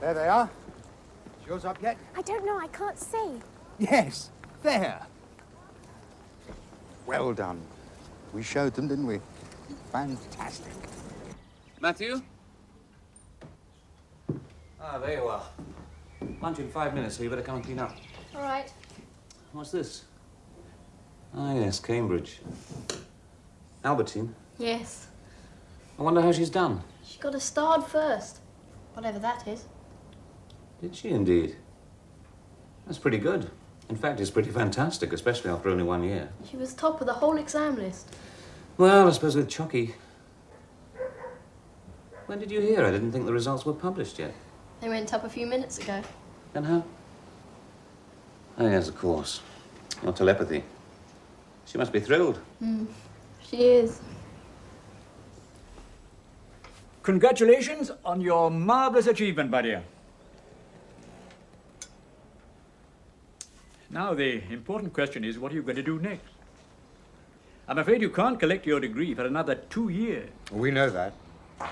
There they are. Is yours up yet? I don't know, I can't see. Yes, there. Well done. We showed them, didn't we? Fantastic. Matthew? Ah, there you are. Lunch in 5 minutes, so you better come and clean up. All right. What's this? Ah, yes, Cambridge. Albertine? Yes. I wonder how she's done. She got a starred first. Whatever that is. Did she indeed? That's pretty good. In fact, it's pretty fantastic, especially after only 1 year. She was top of the whole exam list. Well, I suppose with Chocky. When did you hear? I didn't think the results were published yet. They went up a few minutes ago. And how? Oh, yes, of course. Your telepathy. She must be thrilled. She is. Congratulations on your marvelous achievement, my dear. Now, the important question is, what are you going to do next? I'm afraid you can't collect your degree for another 2 years. We know that.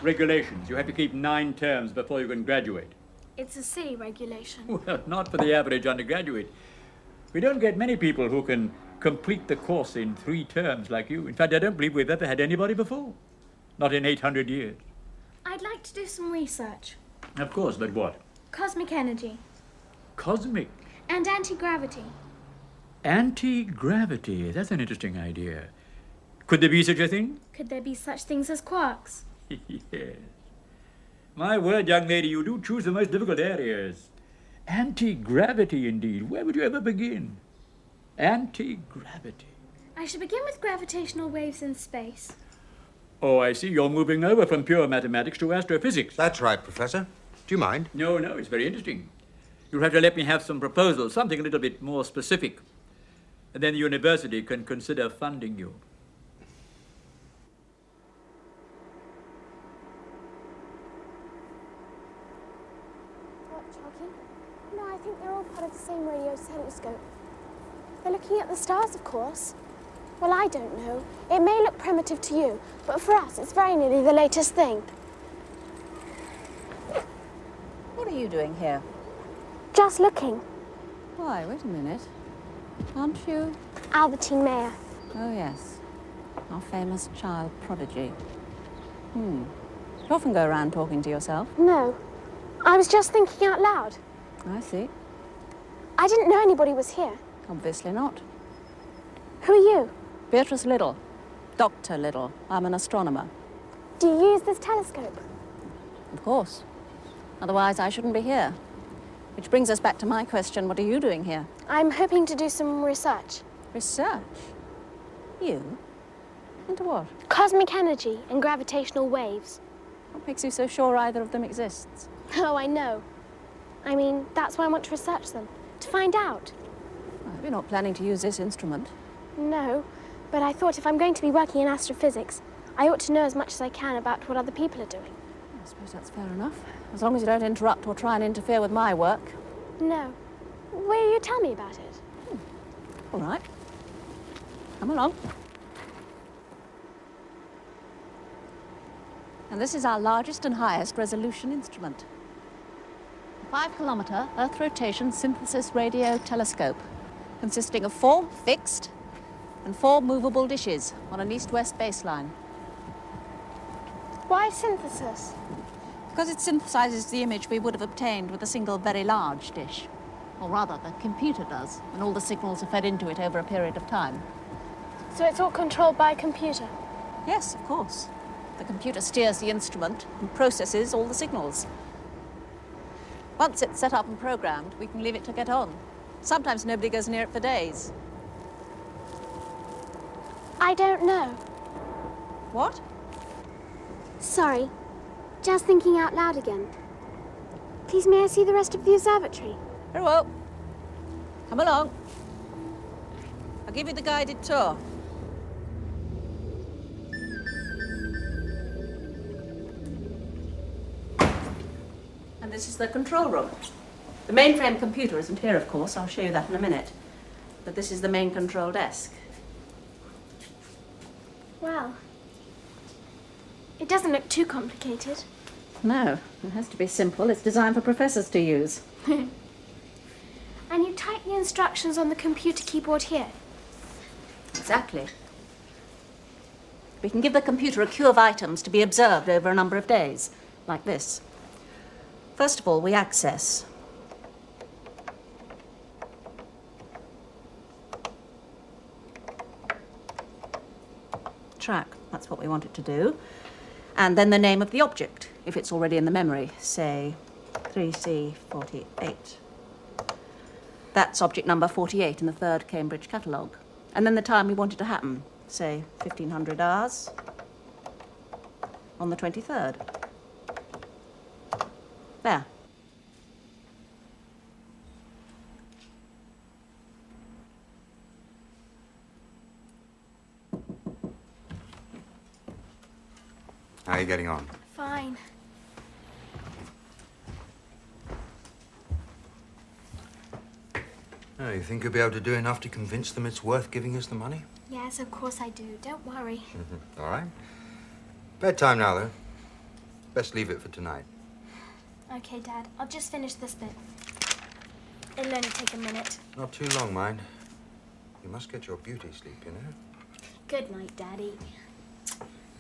Regulations. You have to keep 9 terms before you can graduate. It's a silly regulation. Well, not for the average undergraduate. We don't get many people who can complete the course in 3 terms like you. In fact, I don't believe we've ever had anybody before. Not in 800 years. I'd like to do some research. Of course, but what? Cosmic energy. Cosmic. And anti-gravity. Anti-gravity. That's an interesting idea. Could there be such a thing? Could there be such things as quarks? Yes. My word, young lady, you do choose the most difficult areas. Anti-gravity, indeed. Where would you ever begin? Anti-gravity. I should begin with gravitational waves in space. Oh, I see. You're moving over from pure mathematics to astrophysics. That's right, Professor. Do you mind? No, it's very interesting. You'll have to let me have some proposals, something a little bit more specific. And then the university can consider funding you. What, Chocky? No, I think they're all part of the same radio telescope. They're looking at the stars, of course. Well, I don't know. It may look primitive to you, but for us, it's very nearly the latest thing. What are you doing here? Just looking. Why, wait a minute. Aren't you? Albertine Mayer. Oh, yes. Our famous child prodigy. You often go around talking to yourself. No. I was just thinking out loud. I see. I didn't know anybody was here. Obviously not. Who are you? Beatrice Liddell. Dr. Liddell. I'm an astronomer. Do you use this telescope? Of course. Otherwise, I shouldn't be here. Which brings us back to my question, what are you doing here? I'm hoping to do some research. Research? You? Into what? Cosmic energy and gravitational waves. What makes you so sure either of them exists? Oh, I know. I mean, that's why I want to research them. To find out. Well, you're not planning to use this instrument. No, but I thought if I'm going to be working in astrophysics, I ought to know as much as I can about what other people are doing. I suppose that's fair enough. As long as you don't interrupt or try and interfere with my work. No. Will you tell me about it? All right. Come along. And this is our largest and highest resolution instrument. A 5-kilometer Earth rotation synthesis radio telescope, consisting of 4 fixed and 4 movable dishes on an east-west baseline. Why synthesis? Because it synthesizes the image we would have obtained with a single very large dish. Or rather, the computer does, when all the signals are fed into it over a period of time. So it's all controlled by a computer? Yes, of course. The computer steers the instrument and processes all the signals. Once it's set up and programmed, we can leave it to get on. Sometimes nobody goes near it for days. I don't know. What? Sorry. Just thinking out loud again. Please, may I see the rest of the observatory? Very well. Come along. I'll give you the guided tour. And this is the control room. The mainframe computer isn't here, of course. I'll show you that in a minute. But this is the main control desk. Well, It doesn't look too complicated. No, it has to be simple. It's designed for professors to use. And you type the instructions on the computer keyboard here. Exactly. We can give the computer a queue of items to be observed over a number of days, like this. First of all, we access. Track, that's what we want it to do. And then the name of the object, if it's already in the memory, say 3C48. That's object number 48 in the 3rd Cambridge catalogue. And then the time we want it to happen, say 1500 hours on the 23rd. There. How are you getting on? Fine. Oh, you think you'll be able to do enough to convince them it's worth giving us the money? Yes, of course I do. Don't worry. All right. Bedtime now, though. Best leave it for tonight. Okay, Dad. I'll just finish this bit. It'll only take a minute. Not too long, mind. You must get your beauty sleep, you know. Good night, Daddy.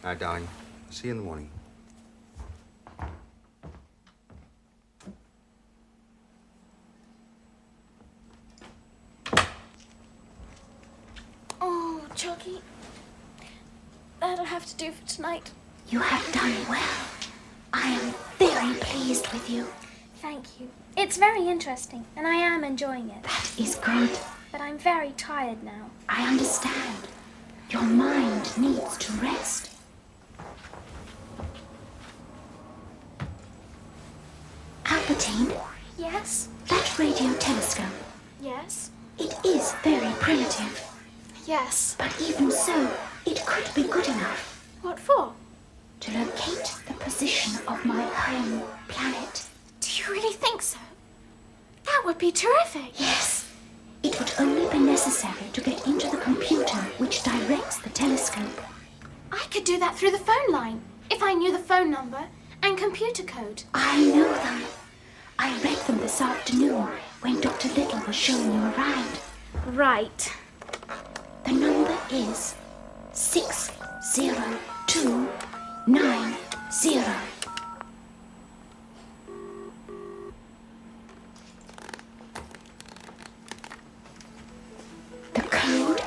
Now, darling, see you in the morning. Oh, Chocky. That'll have to do for tonight. You have done well. I am very pleased with you. Thank you. It's very interesting, and I am enjoying it. That is good. But I'm very tired now. I understand. Your mind needs to rest. Albertine, Yes? that radio telescope, Yes? it is very primitive. Yes. But even so, it could be good enough What for? to locate the position of my home planet. Do you really think so? That would be terrific. Yes, it would only be necessary to get into the computer which directs the telescope. I could do that through the phone line, if I knew the phone number and computer code. I know them. I read them this afternoon when Dr. Little was showing you around. Right. The number is 60290. The code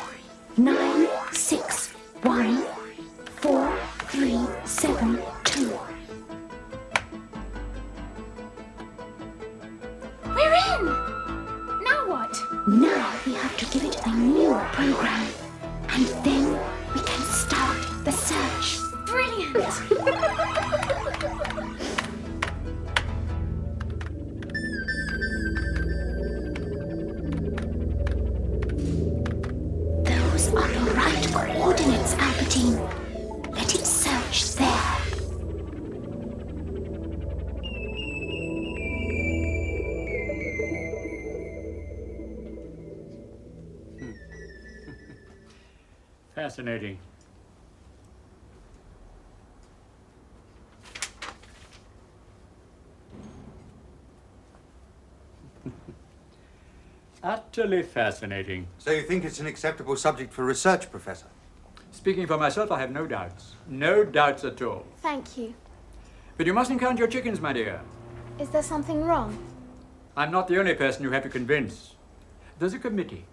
9614372. We're in! Now what? Now we have to give it a new program, and then we can start the search. Brilliant! Those are the right coordinates, Albertine. Let it search there. Fascinating. Utterly fascinating. So you think it's an acceptable subject for research, Professor? Speaking for myself, I have no doubts. No doubts at all. Thank you. But you mustn't count your chickens, my dear. Is there something wrong? I'm not the only person you have to convince. There's a committee.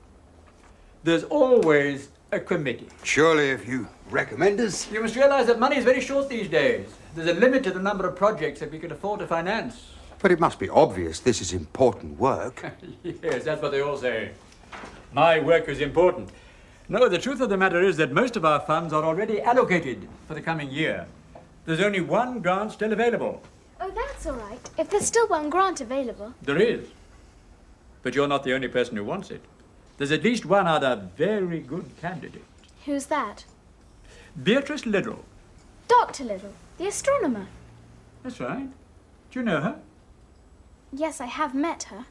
There's always a committee. Surely if you recommend us. You must realize that money is very short these days. There's a limit to the number of projects that we can afford to finance. But it must be obvious this is important work. Yes, that's what they all say. My work is important. No, the truth of the matter is that most of our funds are already allocated for the coming year. There's only one grant still available. Oh, that's all right. If there's still one grant available. There is. But you're not the only person who wants it. There's at least one other very good candidate. Who's that? Beatrice Liddell. Dr. Little, the astronomer. That's right. Do you know her? Yes, I have met her.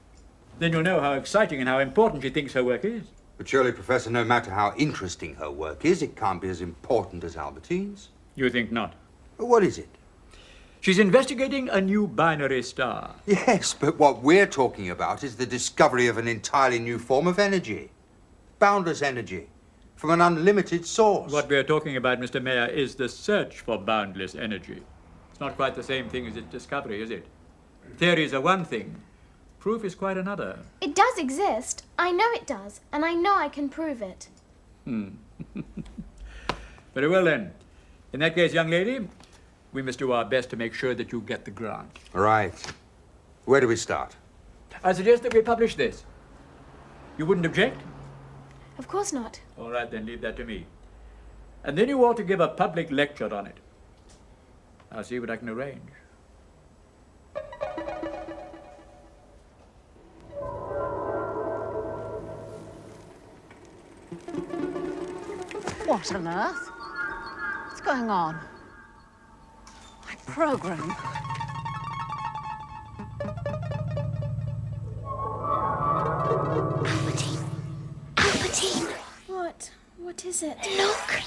Then you'll know how exciting and how important she thinks her work is. But surely, Professor, no matter how interesting her work is, it can't be as important as Albertine's. You think not? What is it? She's investigating a new binary star. Yes, but what we're talking about is the discovery of an entirely new form of energy. Boundless energy. From an unlimited source. What we're talking about, Mr. Mayor, is the search for boundless energy. It's not quite the same thing as its discovery, is it? Theories are one thing. Proof is quite another. It does exist. I know it does, and I know I can prove it. Very well, then. In that case, young lady, we must do our best to make sure that you get the grant. Right. Where do we start? I suggest that we publish this. You wouldn't object? Of course not. All right, then, leave that to me. And then you ought to give a public lecture on it. I'll see what I can arrange. What on earth? What's going on? My program. Albertine. Albertine. What is it? Look.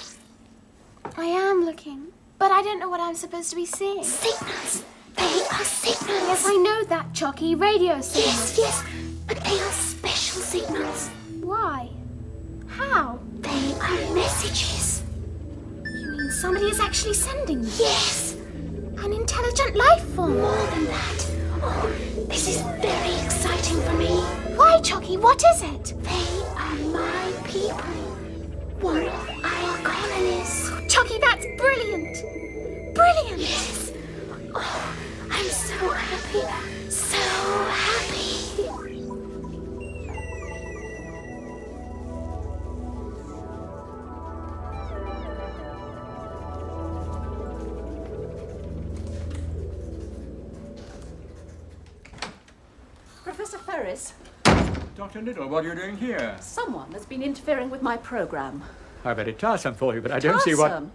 I am looking, but I don't know what I'm supposed to be seeing. Signals. They are signals. Yes, I know that, Chocky. Radio signals. Yes, but they are special signals. Why? How? They are messages. You mean somebody is actually sending them? Yes. An intelligent life form? More than that. Oh, this is very exciting for me. Why, Chocky? What is it? They are my people. One of our colonies. Chocky, that's brilliant. Brilliant. Yes. Oh, I'm so happy. So happy. Professor Ferris, Dr. Little, what are you doing here? someone has been interfering with my program. How very tiresome for you, but I don't see what... Tiresome?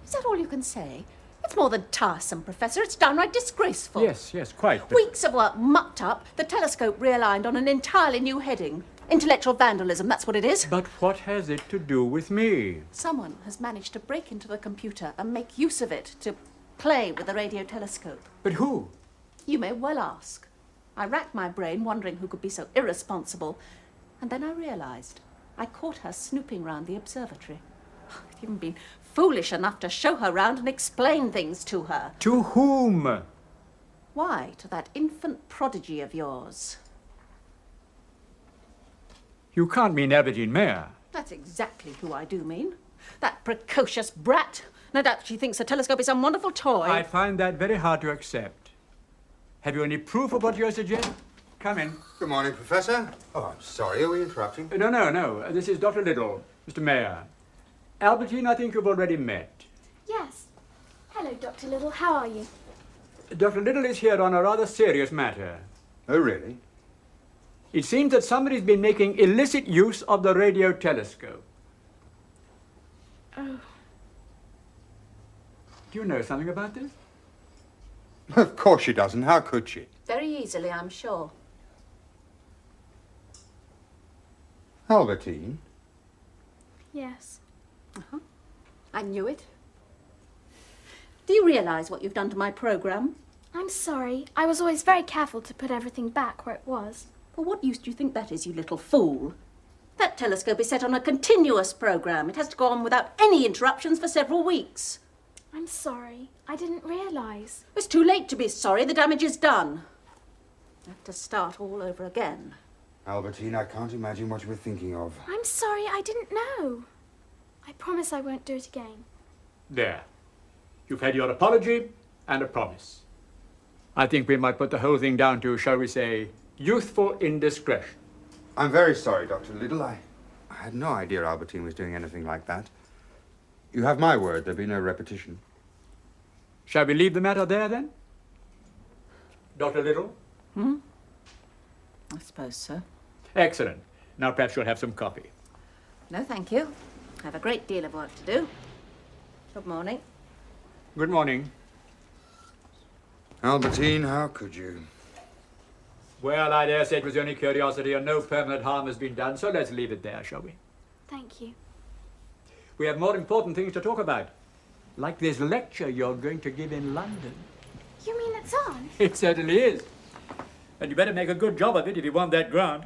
Is that all you can say? It's more than tiresome, Professor. It's downright disgraceful. Yes, quite. But... Weeks of work mucked up, the telescope realigned on an entirely new heading. Intellectual vandalism, that's what it is. But what has it to do with me? Someone has managed to break into the computer and make use of it to play with the radio telescope. But who? You may well ask. I racked my brain wondering who could be so irresponsible, and then I realized I caught her snooping round the observatory. I'd even been foolish enough to show her round and explain things to her. To whom? Why, to that infant prodigy of yours. You can't mean Aberdeen Mayor. That's exactly who I do mean. That precocious brat. No doubt she thinks the telescope is some wonderful toy. I find that very hard to accept. Have you any proof of what you're suggesting? Come in. Good morning, Professor. Oh, I'm sorry. Are we interrupting? No. This is Dr. Little, Mr. Mayor. Albertine, I think you've already met. Yes. Hello, Dr. Little. How are you? Dr. Little is here on a rather serious matter. Oh, really? It seems that somebody's been making illicit use of the radio telescope. Oh. Do you know something about this? Of course she doesn't. How could she? Very easily, I'm sure. Albertine? Yes. I knew it. Do you realize what you've done to my program? I'm sorry. I was always very careful to put everything back where it was. Well, what use do you think that is, you little fool? That telescope is set on a continuous program. It has to go on without any interruptions for several weeks. I'm sorry. I didn't realize. It's too late to be sorry. The damage is done. I have to start all over again. Albertine, I can't imagine what you were thinking of. I'm sorry. I didn't know. I promise I won't do it again. There. You've had your apology and a promise. I think we might put the whole thing down to, shall we say, youthful indiscretion. I'm very sorry, Dr. Little. I had no idea Albertine was doing anything like that. You have my word, there'll be no repetition. Shall we leave the matter there, then? Dr. Little? I suppose so. Excellent. Now perhaps you'll have some coffee. No, thank you. I have a great deal of work to do. Good morning. Good morning. Albertine, how could you? Well, I dare say it was only curiosity and no permanent harm has been done, so let's leave it there, shall we? Thank you. We have more important things to talk about. Like this lecture you're going to give in London. You mean it's on? It certainly is. And you better make a good job of it if you want that grant.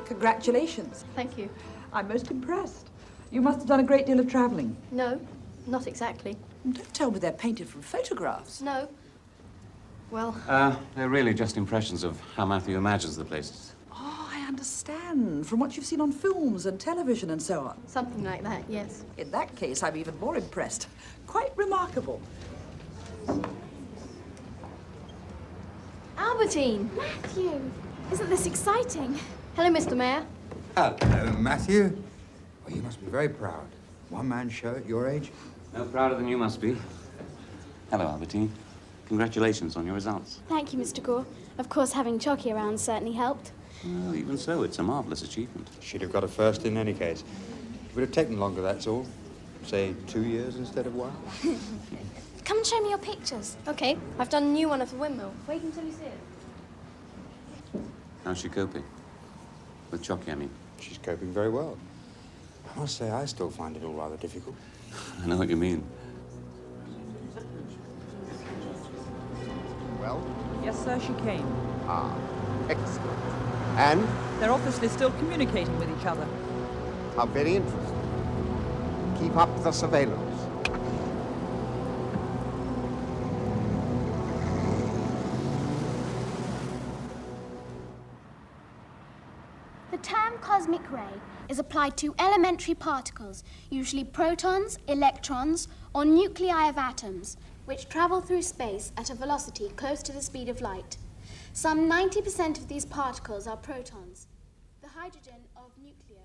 Congratulations. Thank you. I'm most impressed. You must have done a great deal of travelling. No, not exactly. Don't tell me they're painted from photographs. No. Well, They're really just impressions of how Matthew imagines the places. Oh, I understand. From what you've seen on films and television and so on. something like that, yes. In that case, I'm even more impressed. Quite remarkable. Albertine! Matthew, isn't this exciting? Hello, Mr. Mayor. Hello, Matthew. Well, you must be very proud. One-man show at your age. No prouder than you must be. Hello, Albertine. Congratulations on your results. Thank you, Mr. Gore. Of course, having Chocky around certainly helped. Well, even so, it's a marvellous achievement. She'd have got a first in any case. It would have taken longer, that's all. Say 2 years instead of 1. Come and show me your pictures. Okay, I've done a new one of the windmill. Wait until you see it. How's she coping? With Chocky, I mean. She's coping very well. I must say, I still find it all rather difficult. I know what you mean. Well? Yes, sir, she came. Ah, excellent. And? They're obviously still communicating with each other. How very interesting. Keep up the surveillance. The term cosmic ray is applied to elementary particles, usually protons, electrons, or nuclei of atoms, which travel through space at a velocity close to the speed of light. Some 90% of these particles are protons, the hydrogen of nuclear.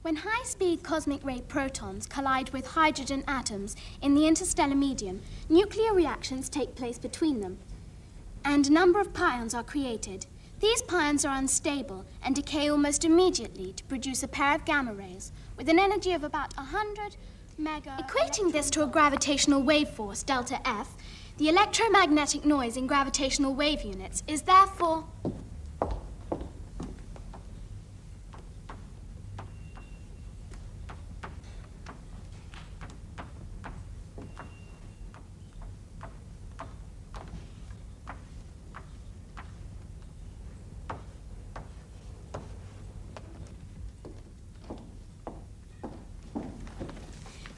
When high-speed cosmic ray protons collide with hydrogen atoms in the interstellar medium, nuclear reactions take place between them, and a number of pions are created. These pions are unstable and decay almost immediately to produce a pair of gamma rays with an energy of about 100 mega. Equating this to a gravitational wave force, delta F, the electromagnetic noise in gravitational wave units is therefore...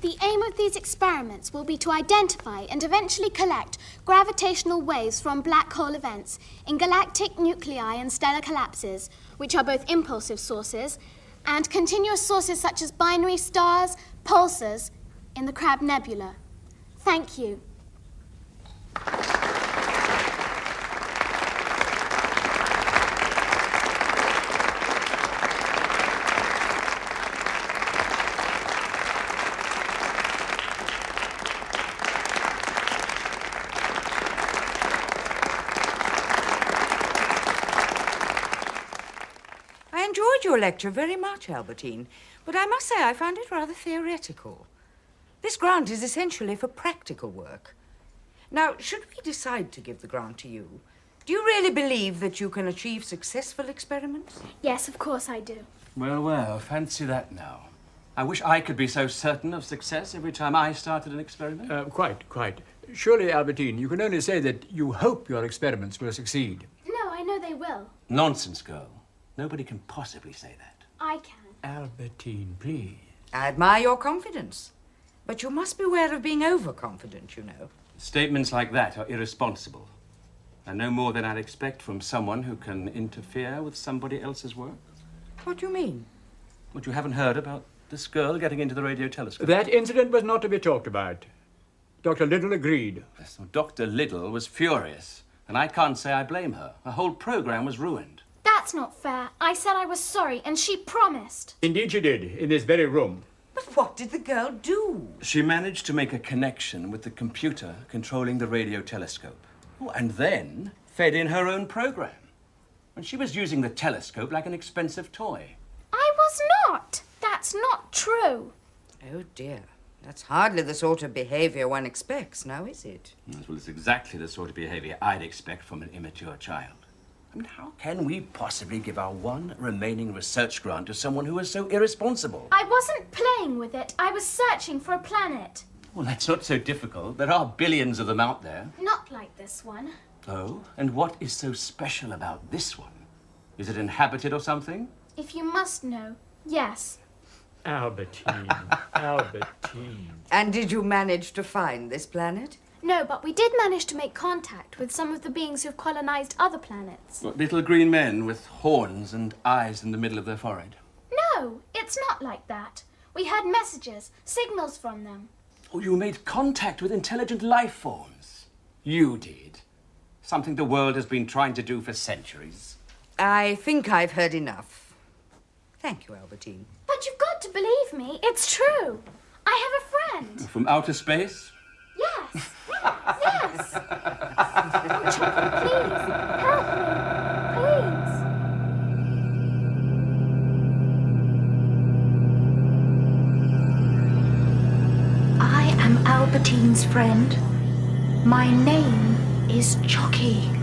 The aim of these experiments will be to identify and eventually collect gravitational waves from black hole events in galactic nuclei and stellar collapses, which are both impulsive sources and continuous sources such as binary stars, pulsars in the Crab Nebula. Thank you. I enjoyed your lecture very much, Albertine, but I must say I found it rather theoretical. This grant is essentially for practical work. Now, should we decide to give the grant to you, do you really believe that you can achieve successful experiments? Yes, of course I do. Well, well, fancy that now. I wish I could be so certain of success every time I started an experiment. Quite. Surely, Albertine, you can only say that you hope your experiments will succeed. No, I know they will. Nonsense, girl. Nobody can possibly say that. I can. Albertine, please. I admire your confidence, but you must beware of being overconfident, you know. Statements like that are irresponsible, and no more than I'd expect from someone who can interfere with somebody else's work. What do you mean? What, you haven't heard about this girl getting into the radio telescope? That incident was not to be talked about. Dr. Liddell agreed. Yes, well, Dr. Liddell was furious, and I can't say I blame her. The whole program was ruined. That's not fair. I said I was sorry, and she promised. Indeed she did, in this very room. But what did the girl do? She managed to make a connection with the computer controlling the radio telescope. Oh, and then fed in her own program. And she was using the telescope like an expensive toy. I was not. That's not true. Oh, dear. That's hardly the sort of behaviour one expects, now is it? Yes, well, it's exactly the sort of behaviour I'd expect from an immature child. I mean, how can we possibly give our one remaining research grant to someone who is so irresponsible? I wasn't playing with it. I was searching for a planet. Well, that's not so difficult. There are billions of them out there. Not like this one. Oh, and what is so special about this one? Is it inhabited or something? If you must know, yes. Albertine, Albertine. And did you manage to find this planet? No, but we did manage to make contact with some of the beings who've colonized other planets. What, little green men with horns and eyes in the middle of their forehead? No, it's not like that. We had messages, signals from them. Oh, you made contact with intelligent life forms. You did. Something the world has been trying to do for centuries. I think I've heard enough. Thank you, Albertine. But you've got to believe me. It's true. I have a friend. From outer space? Yes. Yes. Oh, Chocky, please. Help me. Please. I am Albertine's friend. My name is Chocky.